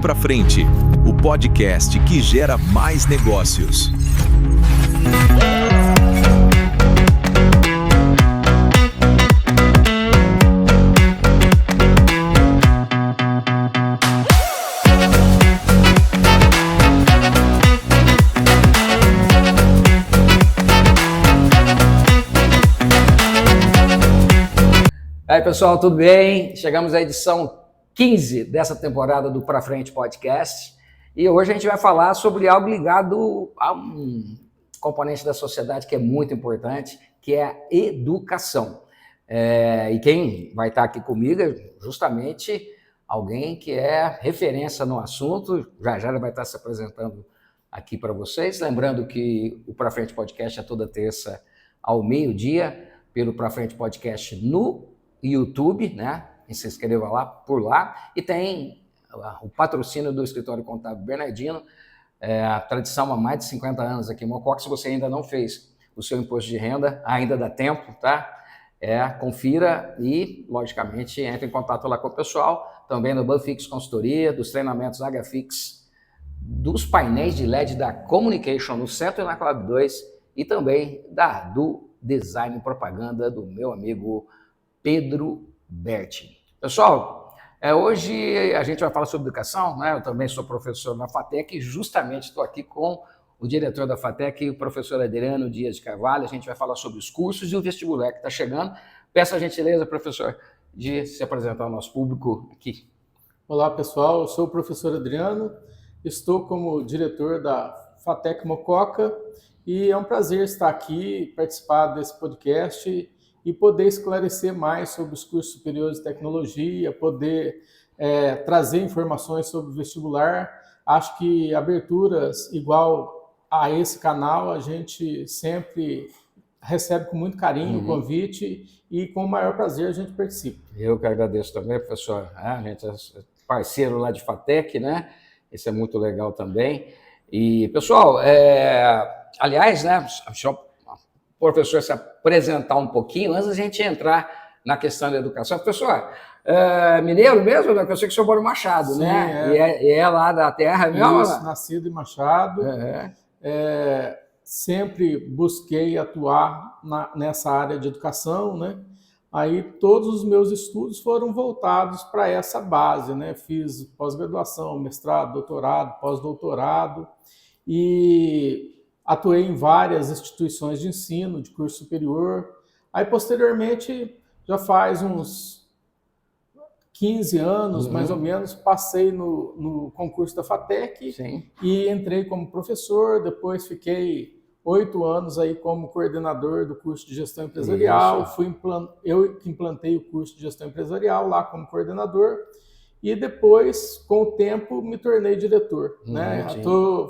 Pra Frente, o podcast que gera mais negócios. E aí, pessoal, tudo bem? Chegamos à edição 15 dessa temporada do Pra Frente Podcast e hoje a gente vai falar sobre algo ligado a um componente da sociedade que é muito importante, que é a educação. E quem vai estar aqui comigo é justamente alguém que é referência no assunto, já ele vai estar se apresentando aqui para vocês. Lembrando que o Pra Frente Podcast é toda terça ao meio-dia, pelo Pra Frente Podcast no YouTube, né? E se inscreva lá, por lá. E tem o patrocínio do Escritório Contábil Bernardino, a tradição há mais de 50 anos aqui em Mococa. Se você ainda não fez o seu imposto de renda, ainda dá tempo, tá? Confira e, logicamente, entre em contato lá com o pessoal, também no Banfix Consultoria, dos treinamentos HFix, dos painéis de LED da Communication no Centro e na Club 2 e também do Design e Propaganda do meu amigo Pedro Berti. Pessoal, hoje a gente vai falar sobre educação, né? Eu também sou professor na FATEC e justamente estou aqui com o diretor da FATEC, o professor Adriano Dias de Carvalho. A gente vai falar sobre os cursos e o vestibular que está chegando. Peço a gentileza, professor, de se apresentar ao nosso público aqui. Olá, pessoal. Eu sou o professor Adriano, estou como diretor da FATEC Mococa e é um prazer estar aqui, participar desse podcast e poder esclarecer mais sobre os cursos superiores de tecnologia, poder trazer informações sobre o vestibular. Acho que aberturas igual a esse canal, a gente sempre recebe com muito carinho o convite e com o maior prazer a gente participa. Eu que agradeço também, professor. A gente é parceiro lá de FATEC, né? Isso é muito legal também. E, pessoal, aliás, né, professor se apresentar um pouquinho, antes da gente entrar na questão da educação. Professor, mineiro mesmo, né? Eu sei que o senhor mora em Machado, Sim, né? E é lá da terra mesmo? Isso, nascido em Machado. Sempre busquei atuar nessa área de educação, né? Aí todos os meus estudos foram voltados para essa base, né? Fiz pós-graduação, mestrado, doutorado, pós-doutorado e atuei em várias instituições de ensino, de curso superior. Aí, posteriormente, já faz uns 15 anos, mais ou menos, passei no concurso da FATEC. Sim. E entrei como professor. Depois fiquei 8 anos aí como coordenador do curso de gestão empresarial. Eu que implantei o curso de gestão empresarial lá como coordenador. E depois, com o tempo, me tornei diretor. Né?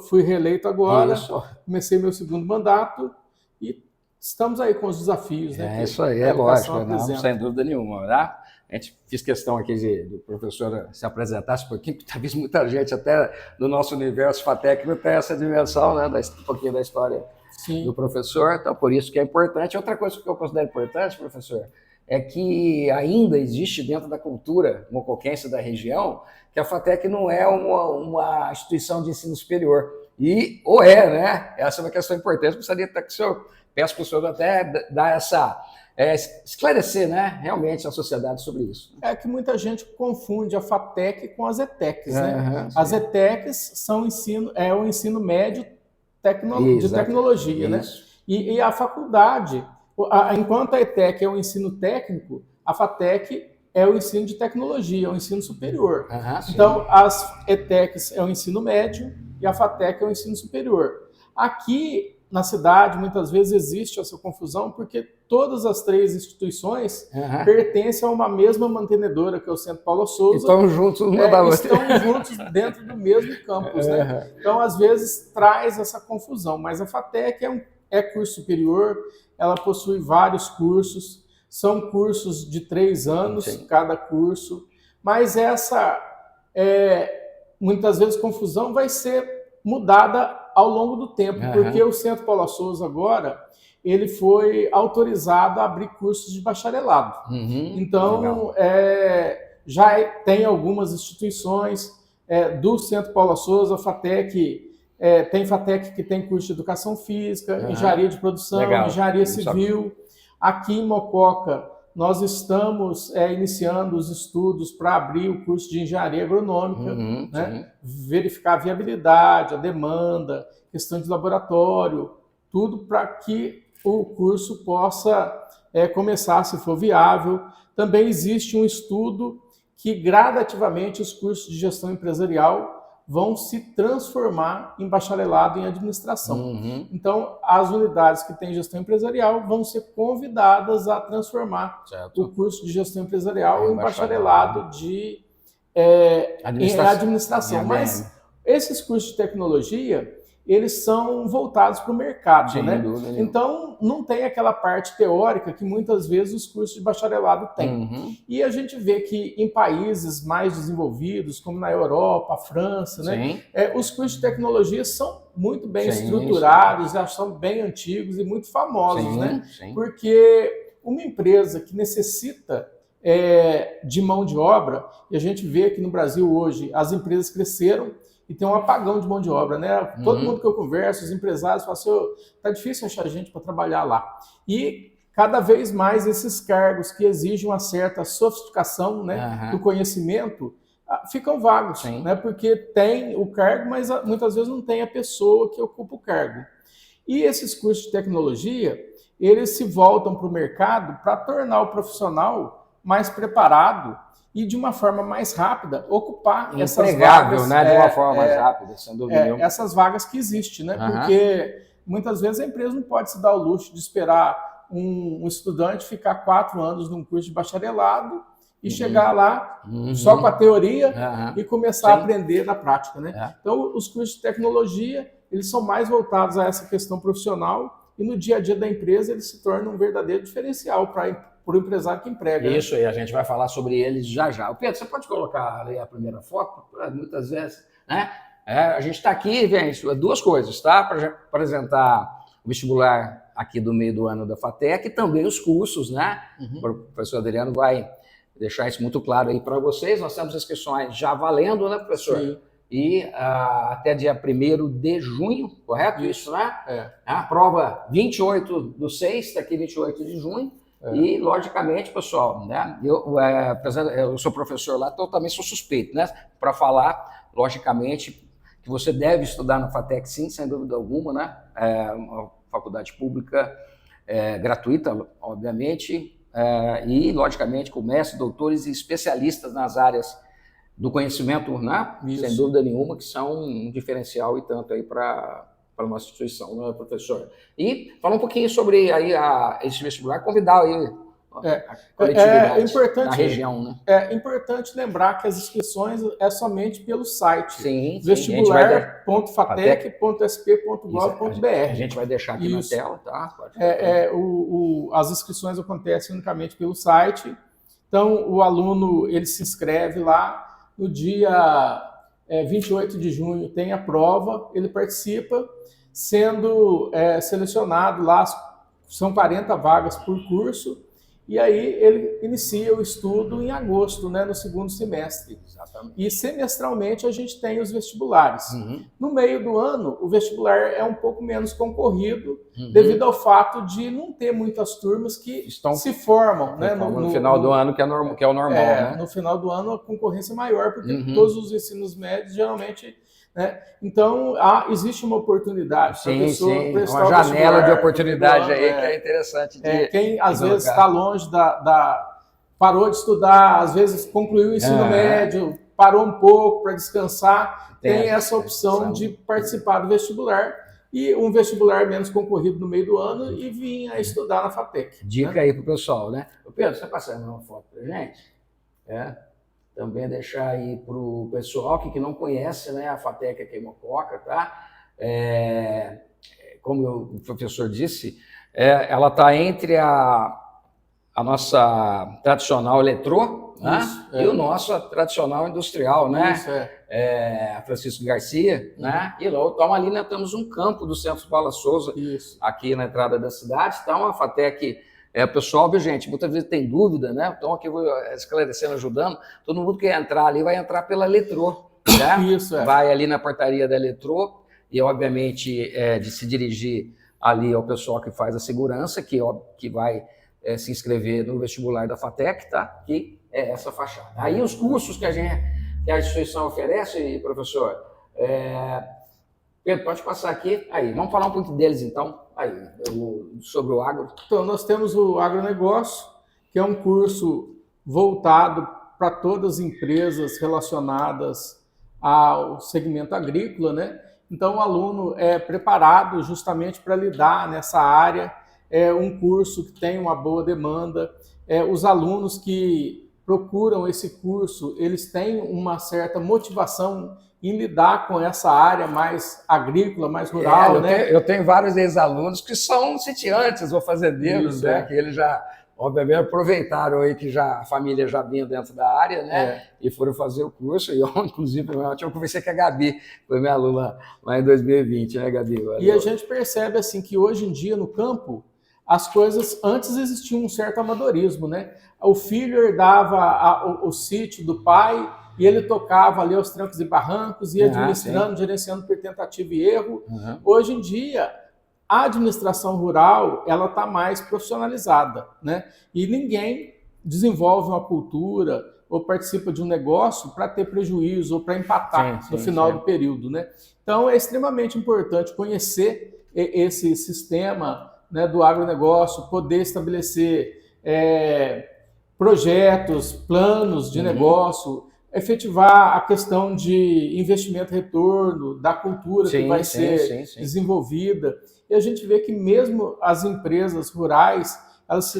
Fui reeleito agora, comecei meu segundo mandato e estamos aí com os desafios. Né, isso aí, é lógico, não, sem dúvida nenhuma. Né? A gente fiz questão aqui do professor se apresentasse um pouquinho, porque talvez muita gente até do nosso universo FATEC não tenha essa dimensão, né, um pouquinho da história do professor, então por isso que é importante. Outra coisa que eu considero importante, professor, é que ainda existe dentro da cultura mocoquense da região que a FATEC não é uma instituição de ensino superior. Né? Essa é uma questão importante. Gostaria até que o senhor, peço para o senhor até dar esclarecer, né, realmente a sociedade sobre isso. É que muita gente confunde a FATEC com as ETECs, né? As ETECs são o ensino médio de tecnologia, né? E a faculdade, enquanto a ETEC é o ensino técnico, a FATEC é o ensino de tecnologia, é o ensino superior. Então, as ETECs é o ensino médio e a FATEC é o ensino superior. Aqui na cidade, muitas vezes existe essa confusão, porque todas as três instituições pertencem a uma mesma mantenedora, que é o Centro Paulo Souza. Estão juntos estão juntos dentro do mesmo campus. Né? Então, às vezes, traz essa confusão. Mas a FATEC é curso superior, ela possui vários cursos, são cursos de 3 anos, cada curso, mas essa, muitas vezes, confusão vai ser mudada ao longo do tempo, porque o Centro Paulo Souza agora, ele foi autorizado a abrir cursos de bacharelado. Então, já tem algumas instituições do Centro Paula Souza, a FATEC, tem FATEC que tem curso de Educação Física, Engenharia de Produção, legal. Engenharia Civil. Aqui em Mococa, nós estamos iniciando os estudos para abrir o curso de Engenharia Agronômica, né? Verificar a viabilidade, a demanda, questão de laboratório, tudo para que o curso possa começar, se for viável. Também existe um estudo que gradativamente os cursos de gestão empresarial vão se transformar em bacharelado em administração. Então, as unidades que têm gestão empresarial vão ser convidadas a transformar o curso de gestão empresarial em bacharelado de administração. Mas esses cursos de tecnologia, eles são voltados para o mercado, né? Então, não tem aquela parte teórica que muitas vezes os cursos de bacharelado têm. E a gente vê que em países mais desenvolvidos, como na Europa, a França, né? Os cursos de tecnologia são muito bem estruturados, já são bem antigos e muito famosos, né? Porque uma empresa que necessita de mão de obra, e a gente vê que no Brasil hoje as empresas cresceram, e tem um apagão de mão de obra, né? Todo mundo que eu converso, os empresários, falam assim, tá difícil achar gente para trabalhar lá. E cada vez mais esses cargos que exigem uma certa sofisticação, né, do conhecimento, ficam vagos, né? Porque tem o cargo, mas muitas vezes não tem a pessoa que ocupa o cargo. E esses cursos de tecnologia, eles se voltam para o mercado para tornar o profissional mais preparado e de uma forma mais rápida ocupar essas vagas, né? De uma forma mais rápida, sem dúvida nenhuma. Essas vagas que existem, né? Porque muitas vezes a empresa não pode se dar o luxo de esperar um estudante ficar 4 anos num curso de bacharelado e chegar lá só com a teoria e começar a aprender na prática, né? Então, os cursos de tecnologia, eles são mais voltados a essa questão profissional e no dia a dia da empresa eles se tornam um verdadeiro diferencial para o empresário que emprega. Isso, e a gente vai falar sobre eles já já. Pedro, você pode colocar ali a primeira foto? Muitas vezes, né? A gente está aqui, gente, 2 coisas, tá? Para apresentar o vestibular aqui do meio do ano da FATEC e também os cursos, né? O professor Adriano vai deixar isso muito claro aí para vocês. Nós temos inscrições já valendo, né, professor? Sim. E até dia 1º de junho, correto? Isso, né? A prova 28/6, está aqui 28 de junho. E, logicamente, pessoal, né, eu sou professor lá, então eu também sou suspeito, né, para falar, logicamente, que você deve estudar na FATEC, sim, sem dúvida alguma, né, uma faculdade pública gratuita, obviamente, e, logicamente, com mestres, doutores e especialistas nas áreas do conhecimento, né, sem dúvida nenhuma, que são um diferencial e tanto aí para a nossa instituição, né, professor? E falar um pouquinho sobre aí esse vestibular, convidar aí a coletividade da região, né? É importante lembrar que as inscrições é somente pelo site vestibular.fatec.sp.gov.br. A gente vai deixar aqui na tela, tá? As inscrições acontecem unicamente pelo site, então o aluno ele se inscreve lá, no dia 28 de junho tem a prova, ele participa, sendo selecionado lá, são 40 vagas por curso, e aí ele inicia o estudo em agosto, né, no 2º semestre. Exatamente. E semestralmente a gente tem os vestibulares. No meio do ano, o vestibular é um pouco menos concorrido, devido ao fato de não ter muitas turmas que se formam, né, no final do ano, que é o normal, né? No final do ano a concorrência é maior, porque todos os ensinos médios geralmente... né? Então, existe uma oportunidade para a pessoa prestar uma janela de oportunidade aí que é interessante. Quem às vezes está longe parou de estudar, às vezes concluiu o ensino médio, parou um pouco para descansar, tem essa opção de participar do vestibular e um vestibular menos concorrido no meio do ano e vir a estudar na FATEC. Dica aí para o pessoal, né? Pedro, você passa uma foto para a gente? Também deixar aí para o pessoal que não conhece, né, a FATEC aqui em Mococa, tá? Como o professor disse, ela está entre a nossa tradicional eletrô, né, e o nosso tradicional industrial, né? Francisco Garcia, né? E logo ali nós temos um campo do Centro Paula Souza, aqui na entrada da cidade. Então, a FATEC... pessoal, viu, gente, muitas vezes tem dúvida, né? Então aqui eu vou esclarecendo, ajudando. Todo mundo que entrar ali vai entrar pela eletrô, né? Isso, Vai ali na portaria da Eletrô e, obviamente, de se dirigir ali ao pessoal que faz a segurança, que vai se inscrever no vestibular da FATEC, tá? Que é essa fachada. Aí os cursos que a instituição oferece, professor, Pedro, pode passar aqui. Aí, vamos falar um pouquinho deles, então, aí, sobre o agro. Então, nós temos o agronegócio, que é um curso voltado para todas as empresas relacionadas ao segmento agrícola, né? Então, o aluno é preparado justamente para lidar nessa área. É um curso que tem uma boa demanda. Os alunos que procuram esse curso, eles têm uma certa motivação em lidar com essa área mais agrícola, mais rural, né? Eu tenho vários ex-alunos que são sitiantes ou fazendeiros, isso, né? Que eles já, obviamente, aproveitaram aí que a família já vinha dentro da área, né? E foram fazer o curso. E eu, inclusive, eu conversei com a Gabi, foi minha aluna lá em 2020, né, Gabi? Valeu. E a gente percebe assim que hoje em dia no campo as coisas, antes existia um certo amadorismo, né? O filho herdava o sítio do pai e ele tocava ali aos trancos e barrancos, ia administrando, gerenciando por tentativa e erro. Hoje em dia, a administração rural ela está mais profissionalizada, né? E ninguém desenvolve uma cultura ou participa de um negócio para ter prejuízo ou para empatar no final do período, né? Então, é extremamente importante conhecer esse sistema, né, do agronegócio, poder estabelecer projetos, planos de negócio, efetivar a questão de investimento-retorno, da cultura que vai ser desenvolvida. E a gente vê que mesmo as empresas rurais, elas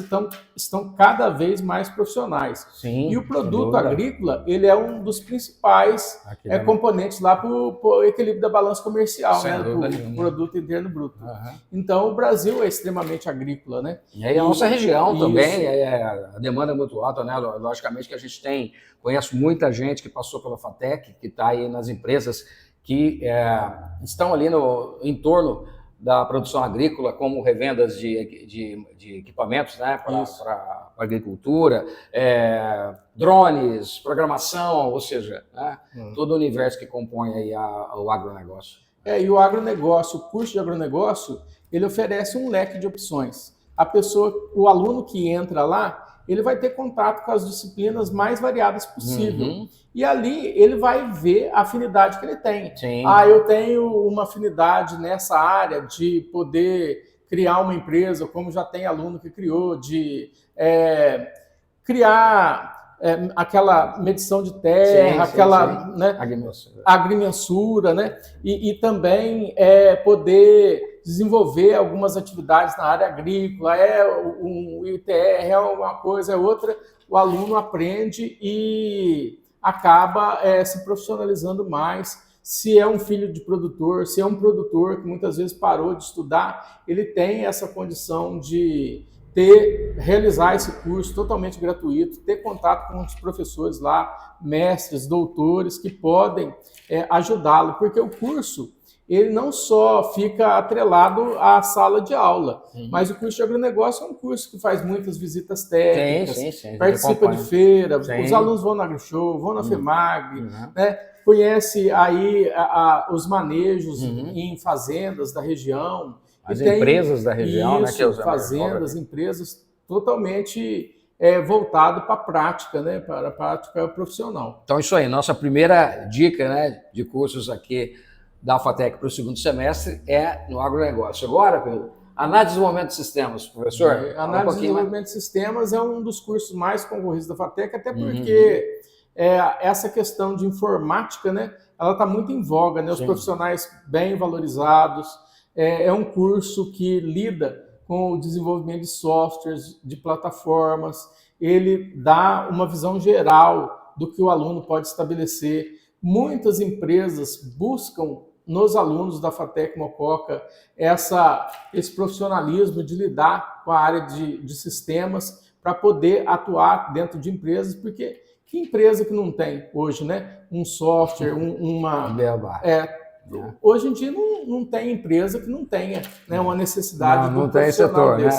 estão cada vez mais profissionais. E o produto agrícola, ele é um dos principais componentes lá para o equilíbrio da balança comercial, né? O produto interno bruto. Então, o Brasil é extremamente agrícola, né? E aí a nossa região também, a demanda é muito alta, né? Logicamente que a gente conhece muita gente que passou pela FATEC, que está aí nas empresas que estão ali no entorno da produção agrícola, como revendas de equipamentos, né, para agricultura, drones, programação, ou seja, né, todo o universo que compõe aí o agronegócio. E o agronegócio, o curso de agronegócio, ele oferece um leque de opções. O aluno que entra lá, ele vai ter contato com as disciplinas mais variadas possível. E ali ele vai ver a afinidade que ele tem. Eu tenho uma afinidade nessa área de poder criar uma empresa, como já tem aluno que criou, de criar aquela medição de terra, né, agrimensura, né? E também poder desenvolver algumas atividades na área agrícola, um ITR, é uma coisa, é outra, o aluno aprende e acaba se profissionalizando mais. Se é um filho de produtor, se é um produtor que muitas vezes parou de estudar, ele tem essa condição de realizar esse curso totalmente gratuito, ter contato com os professores lá, mestres, doutores, que podem ajudá-lo, porque o curso ele não só fica atrelado à sala de aula, mas o curso de agronegócio é um curso que faz muitas visitas técnicas, participa de feira, os alunos vão na AgriShow, vão na FEMAG, né? Conhece aí os manejos em fazendas da região. As empresas da região, né? Que fazendas, empresas totalmente voltado para a prática, né? Para a prática profissional. Então, isso aí, nossa primeira dica, né, de cursos aqui da FATEC para o segundo semestre é no agronegócio. Agora, Pedro, análise de desenvolvimento de sistemas, professor? Análise de desenvolvimento de sistemas é um dos cursos mais concorridos da FATEC, até porque essa questão de informática, né, ela está muito em voga, né? Os profissionais bem valorizados. É um curso que lida com o desenvolvimento de softwares, de plataformas. Ele dá uma visão geral do que o aluno pode estabelecer. Muitas empresas buscam nos alunos da FATEC Mococa esse profissionalismo de lidar com a área de sistemas para poder atuar dentro de empresas, porque que empresa que não tem hoje, né? Um software, hoje em dia não tem empresa que não tenha, né, uma necessidade não tem setor, né?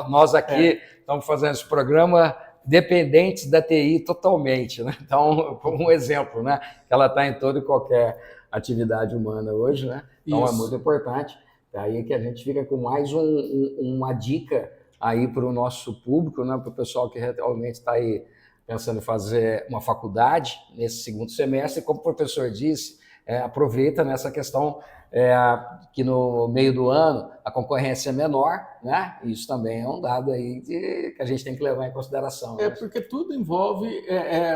Nós aqui estamos fazendo esse programa dependentes da TI totalmente, né? Então, como um exemplo, né? Que ela está em toda e qualquer atividade humana hoje, né? Então é muito importante. Aí que a gente fica com mais uma dica aí para o nosso público, né? Para o pessoal que realmente está aí pensando em fazer uma faculdade nesse segundo semestre, como o professor disse, aproveita nessa questão que no meio do ano a concorrência é menor, né? Isso também é um dado aí que a gente tem que levar em consideração. Porque tudo envolve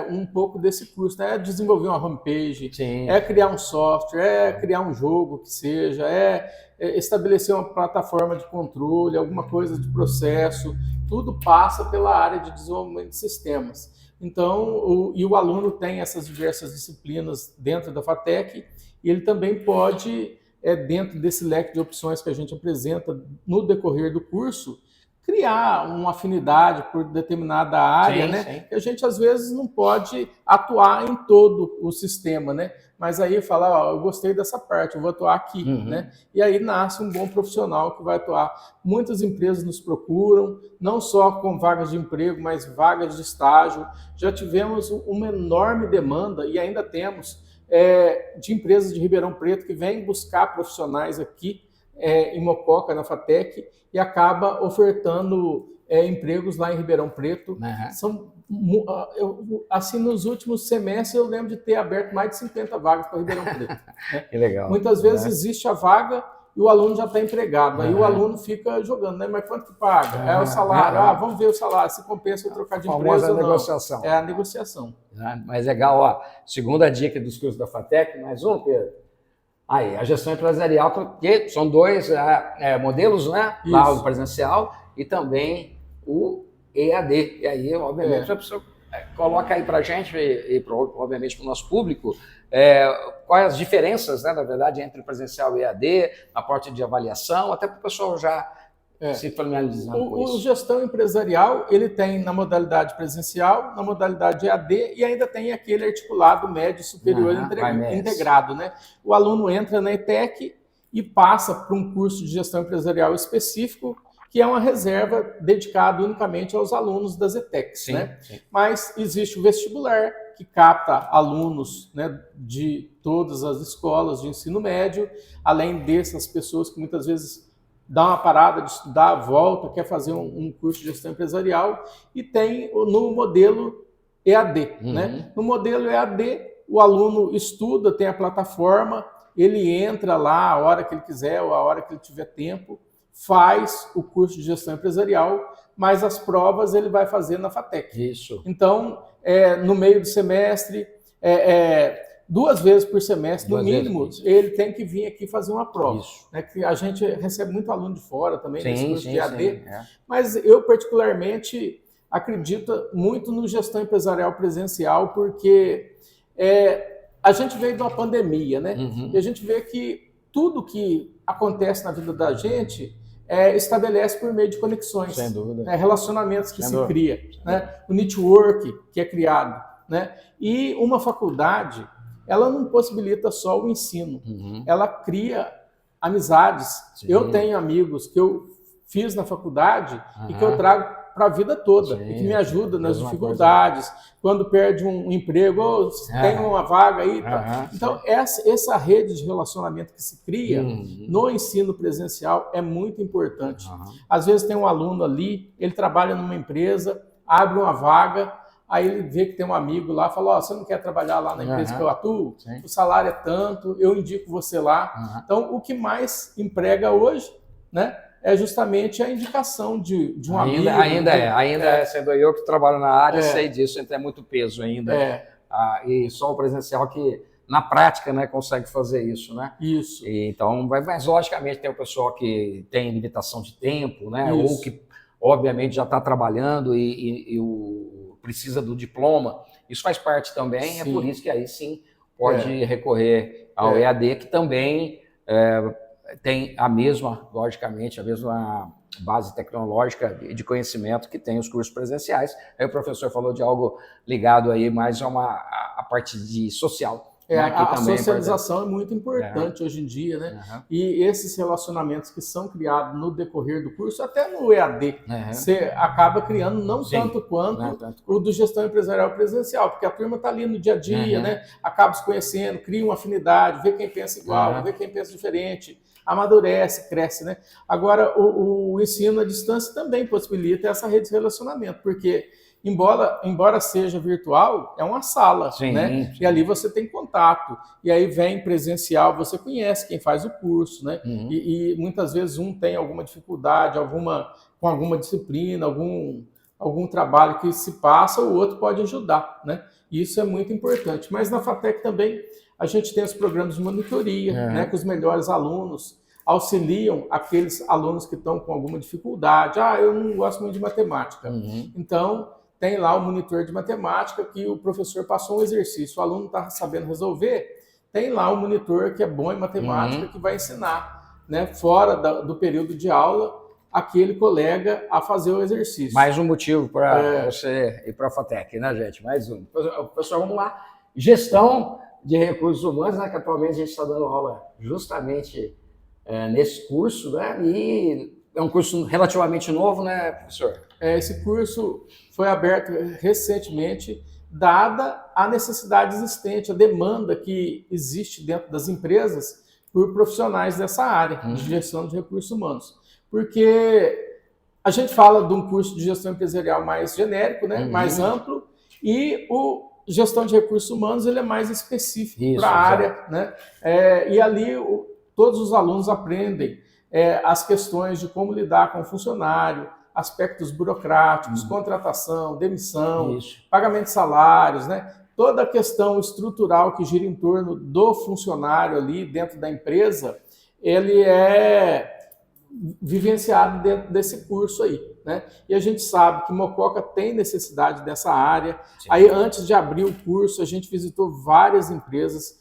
um pouco desse curso, né? É desenvolver uma homepage, Sim. Criar um software, criar um jogo que seja, estabelecer uma plataforma de controle, alguma coisa de processo, tudo passa pela área de desenvolvimento de sistemas. Então, o aluno tem essas diversas disciplinas dentro da FATEC e ele também pode, dentro desse leque de opções que a gente apresenta no decorrer do curso, criar uma afinidade por determinada área, sim, né? Sim. A gente, às vezes, não pode atuar em todo o sistema, né? Mas aí fala, eu gostei dessa parte, eu vou atuar aqui, né? E aí nasce um bom profissional que vai atuar. Muitas empresas nos procuram, não só com vagas de emprego, mas vagas de estágio. Já tivemos uma enorme demanda, e ainda temos, de empresas de Ribeirão Preto que vêm buscar profissionais aqui em Mococa, na FATEC, e acaba ofertando empregos lá em Ribeirão Preto. São, assim, nos últimos semestres eu lembro de ter aberto mais de 50 vagas para Ribeirão Preto. Né? Que legal. Muitas vezes existe a vaga e o aluno já está empregado. Aí o aluno fica jogando, né? Mas quanto que paga? O salário. Vamos ver o salário, se compensa eu trocar de empresa ou não. Negociação. É a negociação. Mas legal, ó. Segunda dica dos cursos da FATEC, mais um, Pedro. Aí, a gestão empresarial, que são dois modelos, né? Lá o presencial e também o EAD. E aí, obviamente, a pessoa coloca aí para a gente e obviamente, para o nosso público, quais as diferenças, né, na verdade, entre presencial e EAD, a parte de avaliação, até para o pessoal já se familiarizando com isso. O gestão empresarial, ele tem na modalidade presencial, na modalidade EAD e ainda tem aquele articulado médio superior integrado, né? O aluno entra na ETEC e passa para um curso de gestão empresarial específico, que é uma reserva dedicada unicamente aos alunos das ETECs, né? Sim. Mas existe o vestibular, que capta alunos, né, de todas as escolas de ensino médio, além dessas pessoas que muitas vezes dá uma parada de estudar, volta, quer fazer um curso de gestão empresarial, e tem no modelo EAD. Né? No modelo EAD, o aluno estuda, tem a plataforma, ele entra lá a hora que ele quiser ou a hora que ele tiver tempo, faz o curso de gestão empresarial, mas as provas ele vai fazer na FATEC. Isso. Então, no meio do semestre, 2 vezes por semestre, no mínimo, ele tem que vir aqui fazer uma prova. Isso. Né, que a gente recebe muito aluno de fora também, nesse curso de EAD, mas eu particularmente acredito muito no gestão empresarial presencial, porque a gente veio de uma pandemia, né? E a gente vê que tudo que acontece na vida da gente estabelece por meio de conexões, sem dúvida, relacionamentos que se cria, né? O network que é criado, né? E uma faculdade, ela não possibilita só o ensino, ela cria amizades. Sim. Eu tenho amigos que eu fiz na faculdade e que eu trago para a vida toda, e que me ajuda nas dificuldades, quando perde um emprego, tem uma vaga aí. Então, essa rede de relacionamento que se cria no ensino presencial é muito importante. Às vezes tem um aluno ali, ele trabalha numa empresa, abre uma vaga, aí ele vê que tem um amigo lá, fala, você não quer trabalhar lá na empresa que eu atuo? Sim. O salário é tanto, eu indico você lá. Então, o que mais emprega hoje, né, é justamente a indicação de um amigo. Ainda sendo eu que trabalho na área, sei disso, ainda é muito peso ainda. E só o presencial que, na prática, né, consegue fazer isso, né? Isso. Então, mas logicamente tem o pessoal que tem limitação de tempo, né? Ou que, obviamente, já está trabalhando e precisa do diploma. Isso faz parte também, é por isso que aí sim pode recorrer ao EAD, que também tem logicamente, a mesma base tecnológica de conhecimento que tem os cursos presenciais. Aí o professor falou de algo ligado aí mais a parte de social. A socialização é muito importante hoje em dia, né? E esses relacionamentos que são criados no decorrer do curso, até no EAD, você acaba criando não tanto quanto o do gestão empresarial presencial, porque a turma está ali no dia a dia, né? Acaba se conhecendo, cria uma afinidade, vê quem pensa igual, vê quem pensa diferente, amadurece, cresce, né? Agora, o ensino à distância também possibilita essa rede de relacionamento, porque embora seja virtual, é uma sala, né? Sim. E ali você tem contato. E aí vem presencial, você conhece quem faz o curso, né? E muitas vezes um tem alguma dificuldade, com alguma disciplina, algum trabalho que se passa, o outro pode ajudar, né? Isso é muito importante. Mas na FATEC também a gente tem os programas de monitoria, né? Que os melhores alunos auxiliam aqueles alunos que estão com alguma dificuldade. Eu não gosto muito de matemática. Então, tem lá o monitor de matemática que o professor passou um exercício, o aluno está sabendo resolver, tem lá o monitor que é bom em matemática que vai ensinar, né, fora do período de aula, aquele colega a fazer o exercício. Mais um motivo para você ir para a FATEC, né, gente? Mais um. Pessoal, vamos lá. Gestão de recursos humanos, né, que atualmente a gente está dando aula justamente nesse curso, né? E é um curso relativamente novo, né, professor? Esse curso foi aberto recentemente, dada a necessidade existente, a demanda que existe dentro das empresas por profissionais dessa área de gestão de recursos humanos. Porque a gente fala de um curso de gestão empresarial mais genérico, né, mais amplo, e o gestão de recursos humanos ele é mais específico para a área, né? E ali todos os alunos aprendem as questões de como lidar com o funcionário, aspectos burocráticos, contratação, demissão, pagamento de salários, né? Toda a questão estrutural que gira em torno do funcionário ali dentro da empresa, ele é vivenciado dentro desse curso aí, né? E a gente sabe que Mococa tem necessidade dessa área. Aí, antes de abrir o curso, a gente visitou várias empresas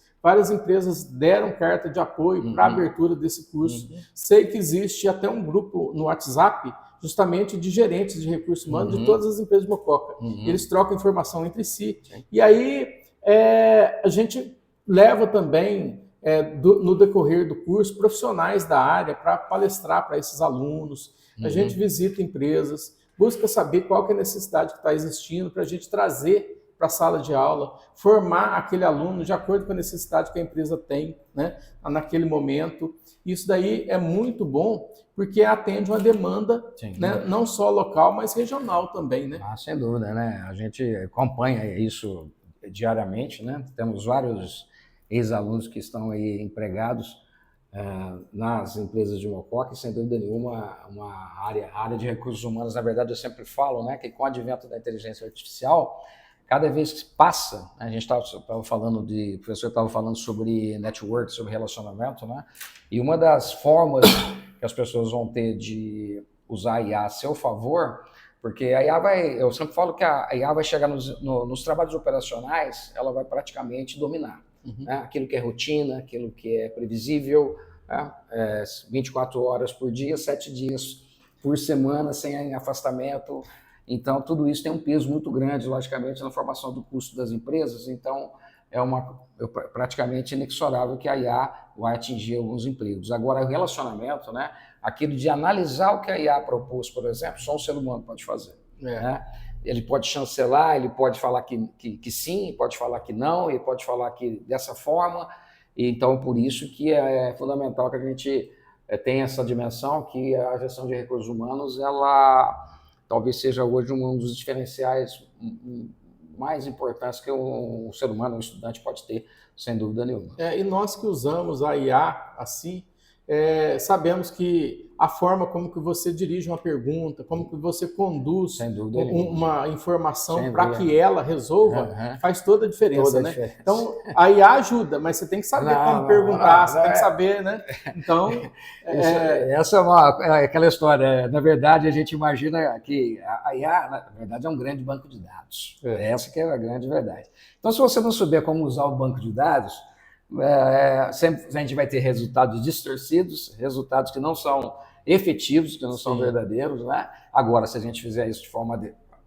deram carta de apoio para a abertura desse curso. Sei que existe até um grupo no WhatsApp justamente de gerentes de recursos humanos de todas as empresas de Mococa. Eles trocam informação entre si. E aí a gente leva também, no decorrer do curso, profissionais da área para palestrar para esses alunos. A gente visita empresas, busca saber qual que é a necessidade que está existindo para a gente trazer para a sala de aula, formar aquele aluno de acordo com a necessidade que a empresa tem, né, naquele momento. Isso daí é muito bom, porque atende uma demanda, né, não só local, mas regional também, né? Sem dúvida, né? A gente acompanha isso diariamente, né? Temos vários ex-alunos que estão aí empregados nas empresas de Mococa, e sem dúvida nenhuma, uma área de recursos humanos. Na verdade, eu sempre falo, né, que com o advento da inteligência artificial, cada vez que passa, a gente estava falando o professor estava falando sobre network, sobre relacionamento, né? E uma das formas que as pessoas vão ter de usar a IA a seu favor, porque a IA eu sempre falo que a IA vai chegar nos trabalhos operacionais, ela vai praticamente dominar, né? Aquilo que é rotina, aquilo que é previsível, né? 24 horas por dia, 7 dias por semana, sem afastamento. Então, tudo isso tem um peso muito grande, logicamente, na formação do custo das empresas. Então, é praticamente inexorável que a IA vai atingir alguns empregos. Agora, o relacionamento, né, aquilo de analisar o que a IA propôs, por exemplo, só um ser humano pode fazer. Né? Ele pode chancelar, ele pode falar que sim, pode falar que não, ele pode falar que dessa forma. Então, por isso que é fundamental que a gente tenha essa dimensão, que a gestão de recursos humanos, ela talvez seja hoje um dos diferenciais mais importantes que um ser humano, um estudante pode ter, sem dúvida nenhuma. E nós que usamos a IA assim, sabemos que a forma como que você dirige uma pergunta, como que você conduz uma informação para que ela resolva, faz toda a diferença, né? Então, a IA ajuda, mas você tem que saber como perguntar, você tem que saber, né? Então... Essa é aquela história. Na verdade, a gente imagina que a IA, na verdade, é um grande banco de dados. Essa que é a grande verdade. Então, se você não souber como usar o banco de dados, sempre a gente vai ter resultados distorcidos, resultados que não são efetivos, que não são verdadeiros, né? Agora, se a gente fizer isso de forma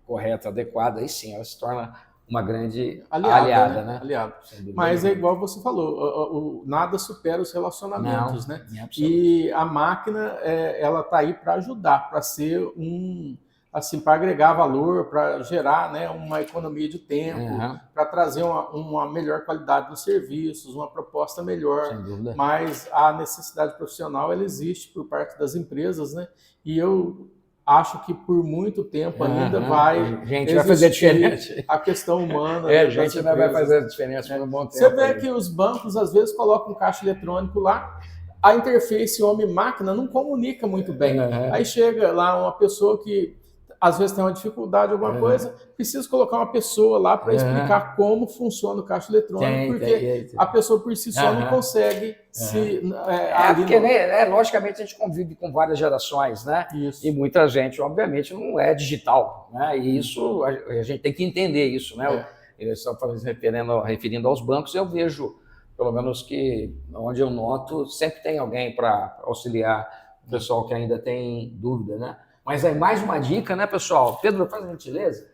correta, adequada, aí sim, ela se torna uma grande aliada, né? Aliada. Mas é igual você falou, nada supera os relacionamentos, né? E a máquina, ela está aí para ajudar, para ser assim, para agregar valor, para gerar, né, uma economia de tempo, para trazer uma melhor qualidade dos serviços, uma proposta melhor. Sem dúvida. Mas a necessidade profissional, ela existe por parte das empresas, né? E eu acho que por muito tempo ainda vai fazer diferença. A questão humana. A gente ainda vai fazer diferença por um bom tempo. Você vê que os bancos, às vezes, colocam um caixa eletrônico lá, a interface homem-máquina não comunica muito bem. Aí chega lá uma pessoa que às vezes tem uma dificuldade, alguma coisa, precisa colocar uma pessoa lá para explicar como funciona o caixa eletrônico, porque a pessoa por si só não consegue se... porque, né, logicamente, a gente convive com várias gerações, né? Isso. E muita gente, obviamente, não é digital, né? E isso, a gente tem que entender isso, né? Eles estão referindo aos bancos, eu vejo, pelo menos que, onde eu noto, sempre tem alguém para auxiliar o pessoal que ainda tem dúvida, né? Mas aí mais uma dica, né, pessoal? Pedro, faz a gentileza.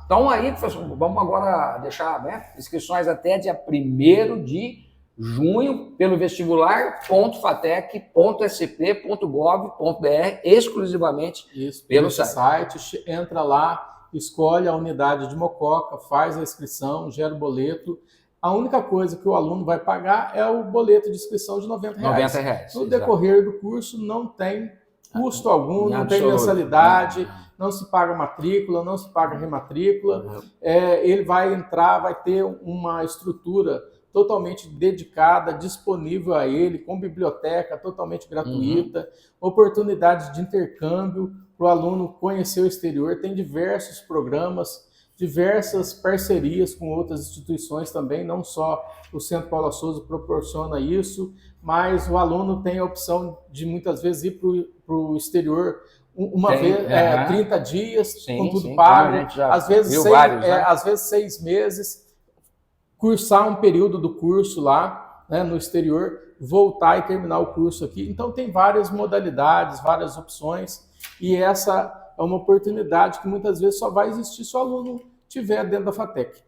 Então aí, professor, vamos agora deixar, né, inscrições até dia 1º de junho pelo vestibular.fatec.sp.gov.br, exclusivamente pelo site. Entra lá, escolhe a unidade de Mococa, faz a inscrição, gera o boleto. A única coisa que o aluno vai pagar é o boleto de inscrição de R$ 90. No decorrer do curso não tem custo algum, não tem mensalidade, não se paga matrícula, não se paga rematrícula. Ele vai entrar, vai ter uma estrutura totalmente dedicada, disponível a ele, com biblioteca totalmente gratuita, oportunidades de intercâmbio para o aluno conhecer o exterior. Tem diversos programas, diversas parcerias com outras instituições também, não só o Centro Paula Souza proporciona isso, mas o aluno tem a opção de muitas vezes ir para o exterior uma vez, 30 dias, com tudo pago, às vezes 6 meses, cursar um período do curso lá, né, no exterior, voltar e terminar o curso aqui. Então tem várias modalidades, várias opções, e essa é uma oportunidade que muitas vezes só vai existir se o aluno estiver dentro da FATEC.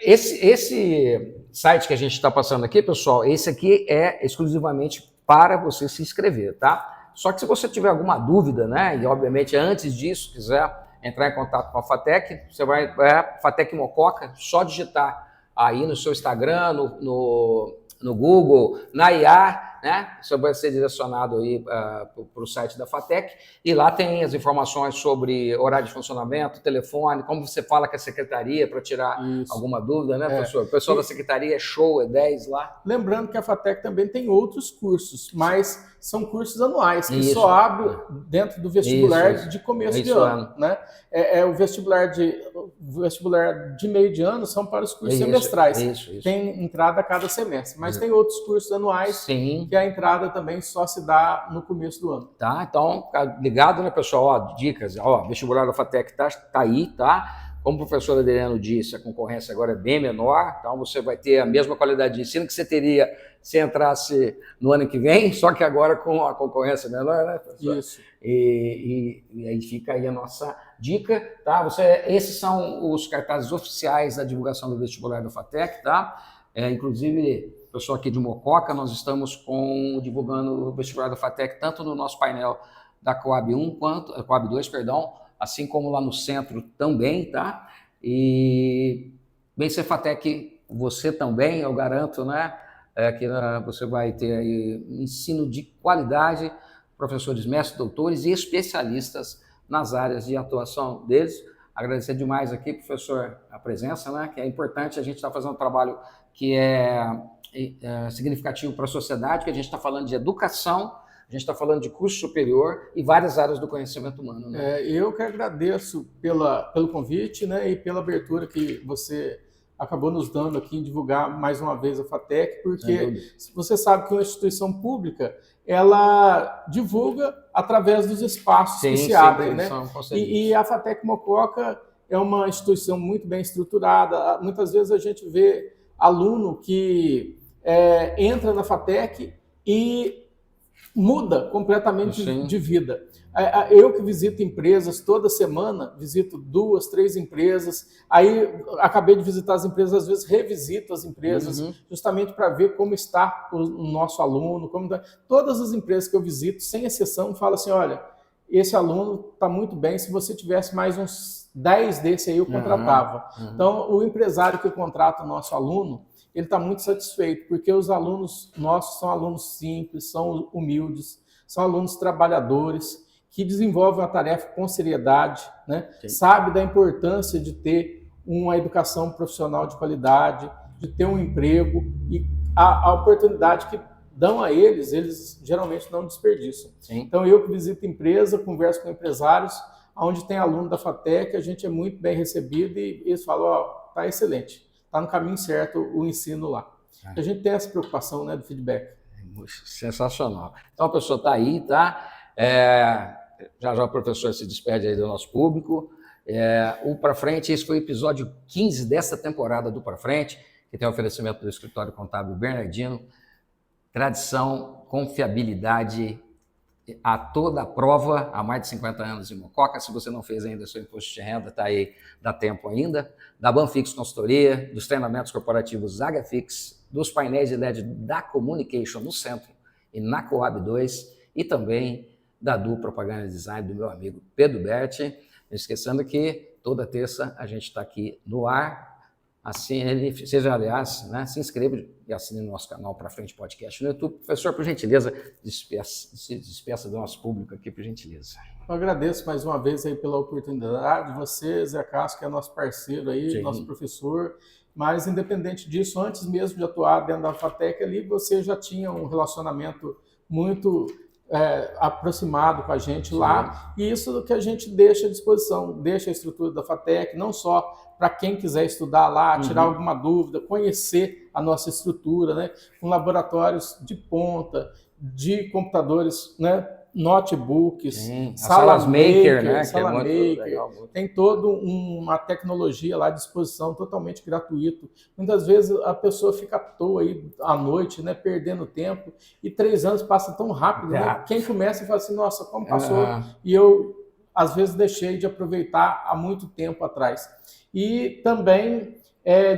Esse site que a gente está passando aqui, pessoal, esse aqui é exclusivamente para você se inscrever, tá? Só que se você tiver alguma dúvida, né, e obviamente antes disso quiser entrar em contato com a FATEC, você vai FATEC Mococa, só digitar aí no seu Instagram, no Google, na IA, né? Você vai ser direcionado aí para o site da FATEC, e lá tem as informações sobre horário de funcionamento, telefone, como você fala com a secretaria para tirar alguma dúvida, né, professor? O pessoal da secretaria é show, é 10 lá. Lembrando que a FATEC também tem outros cursos, mas são cursos anuais, que só abrem dentro do vestibular de começo de ano, né? O vestibular de meio de ano são para os cursos semestrais. Tem entrada a cada semestre, mas tem outros cursos anuais que a entrada também só se dá no começo do ano. Tá, então, ligado, né, pessoal? Dicas, vestibular da FATEC tá aí, tá? Como o professor Adriano disse, a concorrência agora é bem menor, então você vai ter a mesma qualidade de ensino que você teria se entrasse no ano que vem, só que agora com a concorrência menor, né, professor? Isso. E aí fica aí a nossa dica, tá? Esses são os cartazes oficiais da divulgação do vestibular da FATEC, tá? Inclusive, pessoal aqui de Mococa, nós estamos divulgando o vestibular da FATEC tanto no nosso painel da Coab 1 quanto Coab 2, assim como lá no centro também, tá? E bem ser FATEC, você também, eu garanto, né? Que você vai ter aí ensino de qualidade, professores, mestres, doutores e especialistas nas áreas de atuação deles. Agradecer demais aqui, professor, a presença, né? Que é importante, a gente está fazendo um trabalho que é significativo para a sociedade, que a gente está falando de educação, a gente está falando de curso superior e várias áreas do conhecimento humano. Né? Eu que agradeço pelo convite, né, e pela abertura que você acabou nos dando aqui em divulgar mais uma vez a FATEC, porque você sabe que uma instituição pública, ela divulga através dos espaços que se abrem, né? E a FATEC Mococa é uma instituição muito bem estruturada. Muitas vezes a gente vê aluno que entra na FATEC e muda completamente de vida. Eu que visito empresas toda semana, visito 2, 3 empresas, aí acabei de visitar as empresas, às vezes revisito as empresas, justamente para ver como está o nosso aluno, todas as empresas que eu visito, sem exceção, falam assim, olha, esse aluno está muito bem, se você tivesse mais uns 10 desse aí eu contratava. Então, o empresário que contrata o nosso aluno, ele está muito satisfeito, porque os alunos nossos são alunos simples, são humildes, são alunos trabalhadores, que desenvolvem a tarefa com seriedade, né? Sabe da importância de ter uma educação profissional de qualidade, de ter um emprego, e a oportunidade que dão a eles geralmente não desperdiçam. Então, eu que visito empresa, converso com empresários, onde tem aluno da FATEC, a gente é muito bem recebido e eles falam, tá excelente, tá no caminho certo o ensino lá. A gente tem essa preocupação, né, do feedback. Sensacional. Então, a pessoa está aí, tá? Já o professor se despede aí do nosso público. O Pra Frente, esse foi o episódio 15 dessa temporada do Pra Frente, que tem oferecimento do Escritório Contábil Bernardino. Tradição, confiabilidade a toda a prova, há mais de 50 anos em Mococa. Se você não fez ainda seu imposto de renda, está aí, dá tempo ainda. Da Banfix Consultoria, dos treinamentos corporativos HFix, dos painéis de LED da Communication no centro e na Coab 2, e também da Du Propaganda Design do meu amigo Pedro Berti. Esquecendo que toda terça a gente está aqui no ar. Aliás, né, se inscreva e assine no nosso canal Pra Frente Podcast no YouTube. Professor, por gentileza, se despeça do nosso público aqui, por gentileza. Eu agradeço mais uma vez aí pela oportunidade. Você, Zé Castro, que é nosso parceiro aí, nosso professor. Mas, independente disso, antes mesmo de atuar dentro da FATEC ali, você já tinha um relacionamento muito aproximado com a gente lá, e isso que a gente deixa à disposição, deixa a estrutura da FATEC, não só para quem quiser estudar lá, tirar alguma dúvida, conhecer a nossa estrutura, né, com laboratórios de ponta, de computadores, né, notebooks, salas maker, né? Sala maker, tem toda uma tecnologia lá à disposição, totalmente gratuito. Muitas vezes a pessoa fica à toa aí à noite, né, perdendo tempo, e 3 anos passa tão rápido, né? Quem começa e fala assim, nossa, como passou? E eu, às vezes, deixei de aproveitar há muito tempo atrás. E também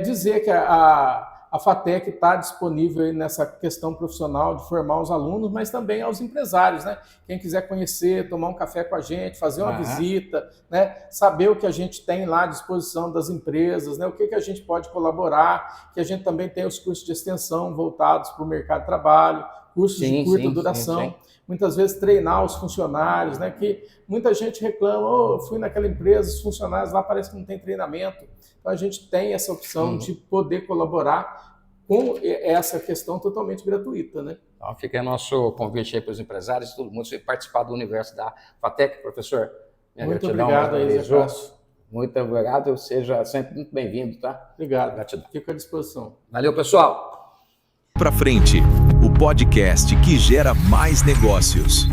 dizer que a FATEC está disponível aí nessa questão profissional de formar os alunos, mas também aos empresários, né? Quem quiser conhecer, tomar um café com a gente, fazer uma visita, né? Saber o que a gente tem lá à disposição das empresas, né? O que a gente pode colaborar, que a gente também tem os cursos de extensão voltados para o mercado de trabalho, cursos de curta duração. Muitas vezes treinar os funcionários, né? Que muita gente reclama, eu fui naquela empresa, os funcionários lá parece que não tem treinamento. Então a gente tem essa opção de poder colaborar com essa questão totalmente gratuita, né? Então fica aí nosso convite aí para os empresários, todo mundo participar do universo da FATEC, professor. Muito obrigado aí, Zé Castro. Muito obrigado, seja sempre muito bem-vindo, tá? Obrigado, gratidão. Fico à disposição. Valeu, pessoal. Pra Frente, o podcast que gera mais negócios.